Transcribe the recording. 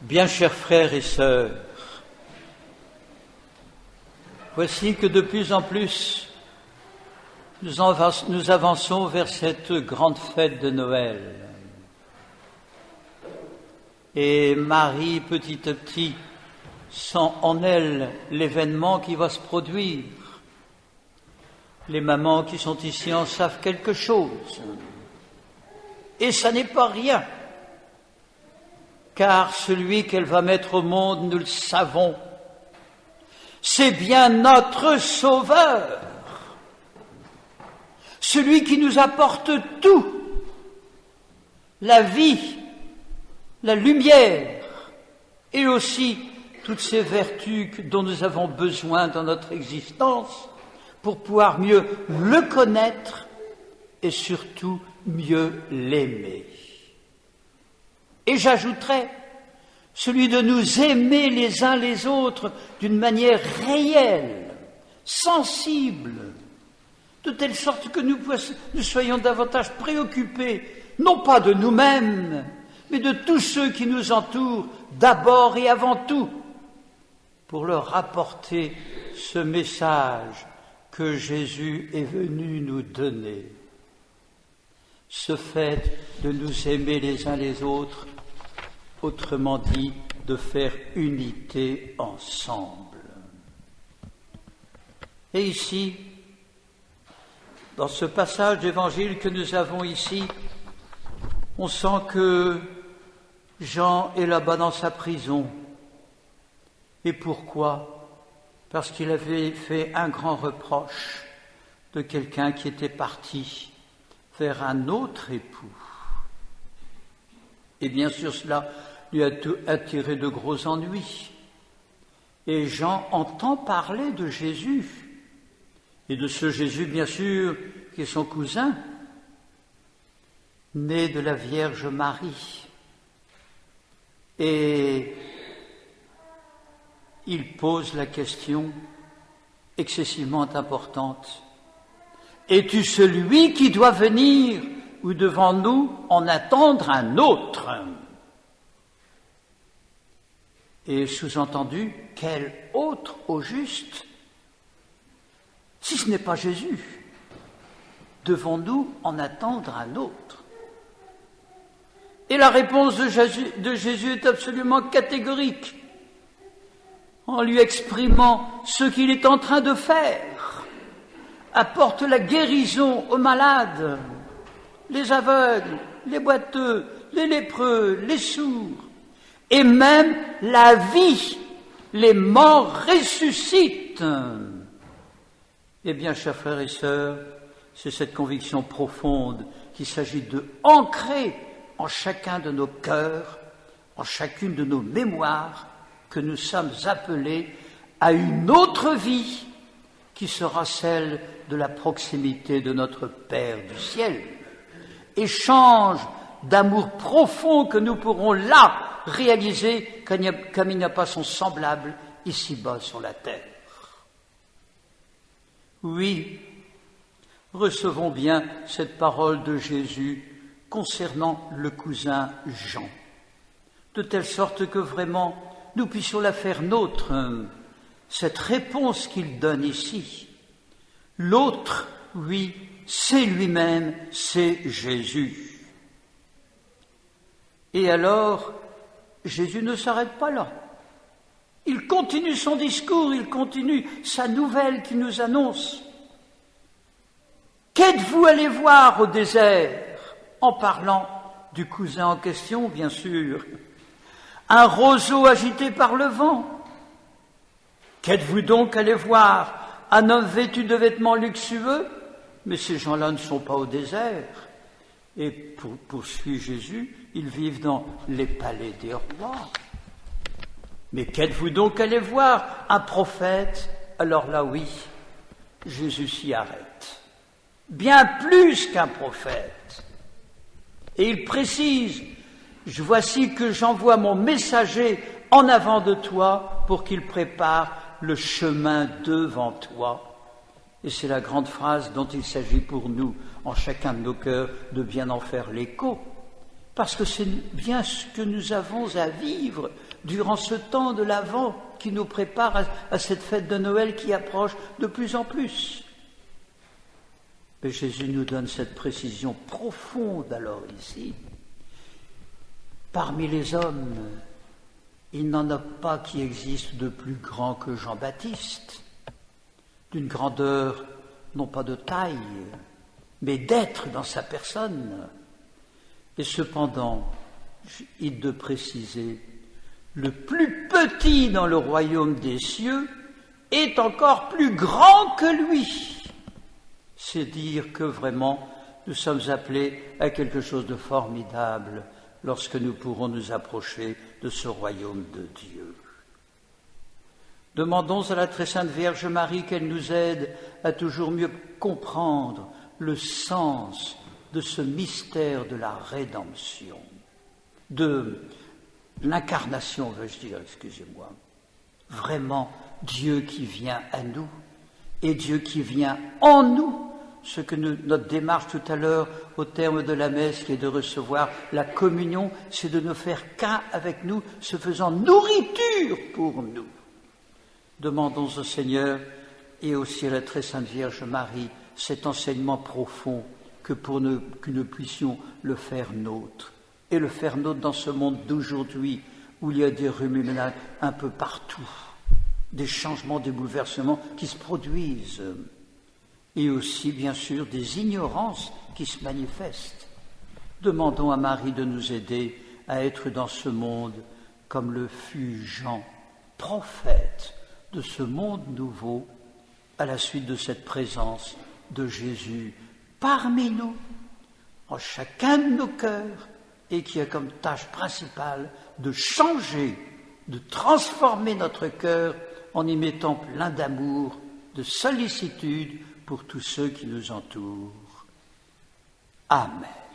Bien chers frères et sœurs, voici que de plus en plus nous avançons vers cette grande fête de Noël. Et Marie, petit à petit, sent en elle l'événement qui va se produire. Les mamans qui sont ici en savent quelque chose. Et ça n'est pas rien, car celui qu'elle va mettre au monde, nous le savons, c'est bien notre Sauveur, celui qui nous apporte tout, la vie, la lumière, et aussi toutes ces vertus dont nous avons besoin dans notre existence pour pouvoir mieux le connaître et surtout mieux l'aimer. Et j'ajouterais celui de nous aimer les uns les autres d'une manière réelle, sensible, de telle sorte que nous soyons davantage préoccupés, non pas de nous-mêmes, mais de tous ceux qui nous entourent, d'abord et avant tout, pour leur apporter ce message que Jésus est venu nous donner. Ce fait de nous aimer les uns les autres, autrement dit, de faire unité ensemble. Et ici, dans ce passage d'évangile que nous avons ici, on sent que Jean est là-bas dans sa prison. Et pourquoi ? Parce qu'il avait fait un grand reproche de quelqu'un qui était parti vers un autre époux. Et bien sûr, cela lui a attiré de gros ennuis. Et Jean entend parler de Jésus, et de ce Jésus, bien sûr, qui est son cousin, né de la Vierge Marie. Et il pose la question excessivement importante. Es-tu celui qui doit venir ou devons-nous en attendre un autre ? Et sous-entendu, quel autre au juste ? Si ce n'est pas Jésus, devons-nous en attendre un autre ? Et la réponse de Jésus est absolument catégorique, en lui exprimant ce qu'il est en train de faire. Apporte la guérison aux malades, les aveugles, les boiteux, les lépreux, les sourds, et même la vie, les morts ressuscitent. Eh bien, chers frères et sœurs, c'est cette conviction profonde qu'il s'agit de ancrer en chacun de nos cœurs, en chacune de nos mémoires, que nous sommes appelés à une autre vie qui sera celle de la proximité de notre Père du ciel. Échange d'amour profond que nous pourrons là réaliser comme il n'y a pas son semblable ici-bas sur la terre. Oui, recevons bien cette parole de Jésus concernant le cousin Jean, de telle sorte que vraiment nous puissions la faire nôtre, cette réponse qu'il donne ici. L'autre, oui, c'est lui-même, c'est Jésus. Et alors, Jésus ne s'arrête pas là. Il continue son discours, il continue sa nouvelle qu'il nous annonce. Qu'êtes-vous allé voir au désert ? En parlant du cousin en question, bien sûr. Un roseau agité par le vent. Qu'êtes-vous donc allé voir ? Un homme vêtu de vêtements luxueux ? Mais ces gens-là ne sont pas au désert. Et poursuit Jésus, ils vivent dans les palais des rois. Mais qu'êtes-vous donc allé voir ? Un prophète ? Alors là, oui, Jésus s'y arrête. Bien plus qu'un prophète. Et il précise, voici que j'envoie mon messager en avant de toi pour qu'il prépare le chemin devant toi. Et c'est la grande phrase dont il s'agit pour nous, en chacun de nos cœurs, de bien en faire l'écho. parce que c'est bien ce que nous avons à vivre durant ce temps de l'Avent qui nous prépare à cette fête de Noël qui approche de plus en plus. Mais Jésus nous donne cette précision profonde alors ici. Parmi les hommes, il n'en a pas qui existe de plus grand que Jean-Baptiste, d'une grandeur non pas de taille, mais d'être dans sa personne. Et cependant, il est de préciser, le plus petit dans le royaume des cieux est encore plus grand que lui. C'est dire que vraiment, nous sommes appelés à quelque chose de formidable lorsque nous pourrons nous approcher de ce royaume de Dieu. Demandons à la très sainte Vierge Marie qu'elle nous aide à toujours mieux comprendre le sens de ce mystère de la rédemption, de l'incarnation, veux-je dire, excusez-moi. Vraiment, Dieu qui vient à nous et Dieu qui vient en nous. Ce que notre démarche tout à l'heure, au terme de la messe, qui est de recevoir la communion, c'est de ne faire qu'un avec nous, se faisant nourriture pour nous. Demandons au Seigneur et aussi à la très sainte Vierge Marie cet enseignement profond que nous puissions le faire nôtre. Et le faire nôtre dans ce monde d'aujourd'hui où il y a des remue-ménages un peu partout, des changements, des bouleversements qui se produisent. Et aussi, bien sûr, des ignorances qui se manifestent. Demandons à Marie de nous aider à être dans ce monde comme le fut Jean, prophète de ce monde nouveau, à la suite de cette présence de Jésus parmi nous, en chacun de nos cœurs, et qui a comme tâche principale de changer, de transformer notre cœur en y mettant plein d'amour, de sollicitude, pour tous ceux qui nous entourent. Amen.